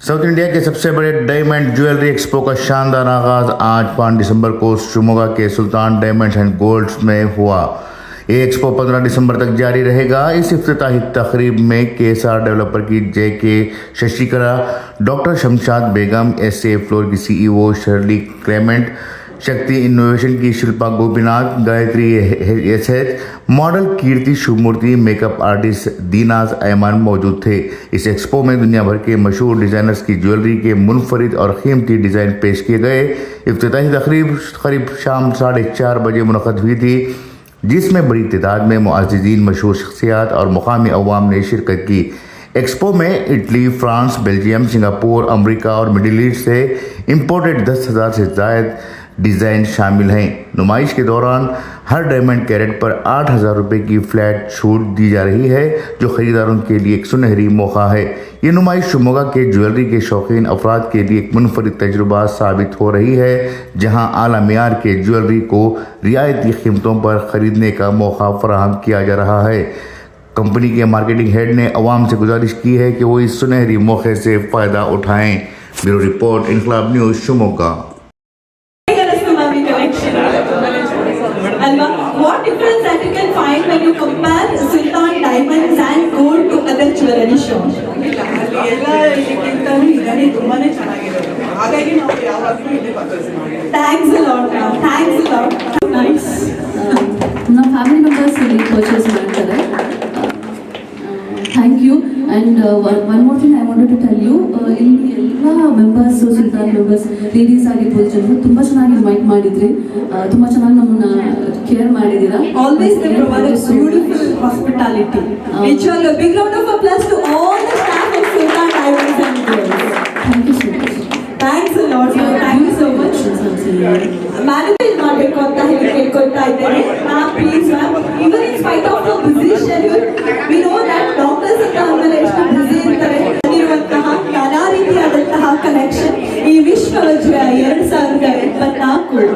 South India के सबसे बड़े डायमंड ज्वेलरी एक्सपो का शानदार आगाज आज 5 दिसंबर को शिमोगा के सुल्तान डायमंड्स एंड गोल्ड्स में हुआ। ये एक्सपो 15 दिसंबर तक जारी रहेगा। इस इफ्तिताही तकरीब में केएसआर डेवलपर की जेके Sasikala, doctor Shamshad Begum, S A floor की सीईओ शर्ली क्लेमेंट, शक्ति इनोवेशन की शिल्पा गोपीनाथ, गायत्री एसएच, मॉडल कीर्ति शुभमूर्ति, मेकअप आर्टिस्ट दीनाज ऐमान मौजूद थे। इस एक्सपो में दुनिया भर के मशहूर डिज़ाइनर्स की ज्वेलरी के मुनफरिद और कीमती डिज़ाइन पेश किए गए। इफ्तिताही तकरीब करीब शाम 4:30 बजे मुनक़द हुई थी, जिसमें बड़ी तादाद में मुअज़्ज़िज़ीन, मशहूर शख्सियात और मुकामी अवाम ने शिरकत की। एक्सपो में Italy, France, Belgium, Singapore, America और मिडिल ईस्ट से इम्पोर्टेड 10,000 से ज़ायद डिज़ाइन शामिल हैं। नुमाइश के दौरान हर डायमंड कैरेट पर 8,000 रुपये की फ्लैट छूट दी जा रही है, जो ख़रीदारों के लिए एक सुनहरी मौका है। ये नुमाइश शिमोगा के ज्वेलरी के शौकीन अफराद के लिए एक मुनफरिद तजुर्बा साबित हो रही है, जहां आला मियार के ज्वेलरी को रियायती कीमतों पर ख़रीदने का मौका फराहम किया जा रहा है। कंपनी के मार्केटिंग हेड ने अवाम से गुजारिश की है कि वो इस सुनहरी मौके से फ़ायदा उठाएँ। ब्यूरो रिपोर्ट, इनकलाब news, Shimoga. Alva, what difference that you can find when you compare Sultan diamonds and gold to other jewelry shops? Thanks a lot, ma'am. Thanks a lot. Nice. Now family members will purchase ಮಾಡ್ತಾರೆ. Thank you. And one more thing I wanted to tell you, ಇಲ್ಲಿ ಎಲ್ಲ members, Sultan members, ladies ಆಗಿರ್ಬೋದು, ಜನರು ತುಂಬ ಚೆನ್ನಾಗಿ invite ಮಾಡಿದ್ರಿ, ತುಂಬ ಚೆನ್ನಾಗಿ ನಮ್ಮನ್ನ ಕೇರ್ ಮಾಡಿದ್ದೀರಾ. Always they provide a beautiful hospitality. Actually, a big round of applause to all the staff of Sultan Diamonds and Gold. Thank you so much. Thanks a lot. Thank you so much. Manage ಮಾಡಬೇಕು ಅಂತ ಹೇಳಿ ಕೇಳ್ಕೊಳ್ತಾ ಇದ್ದೇನೆ. Ma'am please ma'am, even in spite of the busy schedule, we know that doctors ಅಂತ ಅಂದಮೇಲೆ ಎಷ್ಟು busy ಇರ್ತಾರೆ. ಇರುವಂತಹ ನಾನಾ ರೀತಿಯಾದಂತಹ ಕಲೆಕ್ಷನ್ ಈ ವಿಶ್ವ ವಜ್ರ 2024.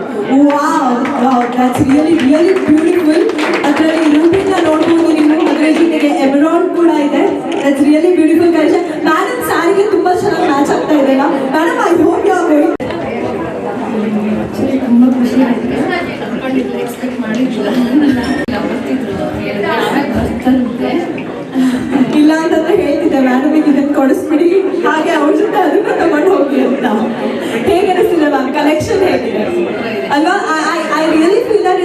Wow wow, that's really really beautiful. ಅದರಲ್ಲಿ ರೂಪಿನ ನೋಡ್ಬೋದು ನೀವು, ಅದರ ಜೊತೆಗೆ ಎಮರಾಲ್ಡ್ ಕೂಡ ಇದೆ. That's really beautiful collection. Madam ಸ್ಯಾರಿಗೆ ತುಂಬಾ ಚೆನ್ನಾಗಿ ಮ್ಯಾಚ್ ಆಗ್ತಾ ಇದೆಯಲ್ಲ madam? I hope you are going. ತುಂಬ ಖುಷಿ ಆಯಿತು, ಅನ್ಕೊಂಡಿದ್ದು ಎಕ್ಸ್ಪೆಕ್ಟ್ ಮಾಡಿದ್ದಿಲ್ಲ. ಬರ್ತಾರೆ ಇಲ್ಲ ಅಂತಂದ್ರೆ ಹೇಳ್ತಿದ್ದೆ ಮೇಡಮಿಗೆ ಇದನ್ನು ಕೊಡಿಸ್ಬಿಡಿ, ಹಾಗೆ ಅವ್ರ ಜೊತೆ ಅದನ್ನು ತಗೊಂಡು ಹೋಗಿ ಅಂತ. ಹೇಗೆ ಅನಿಸ್ತಿದೆ ಮ್ಯಾಮ್? ಕಲೆಕ್ಷನ್ ಹೇಗಿದೆ ಅಲ್ವಾ? ಐ ರಿಯಲಿ ಫೀಲ್ ದಟ್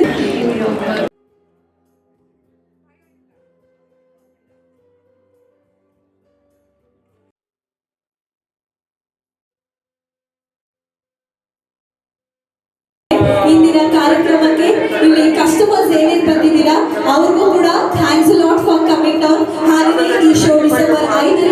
ಇಂದಿನ ಕಾರ್ಯಕ್ರಮಕ್ಕೆ ಇಲ್ಲಿ ಕಸ್ಟಮರ್ಸ್ ಏನೇನು ಬಂದಿದ್ದೀರಾ ಅವ್ರಿಗೂ ಕೂಡ thanks lot for coming down. ಹಾಗೆಯೇ ಈ ಶೋ ಡಿಸೆಂಬರ್ 5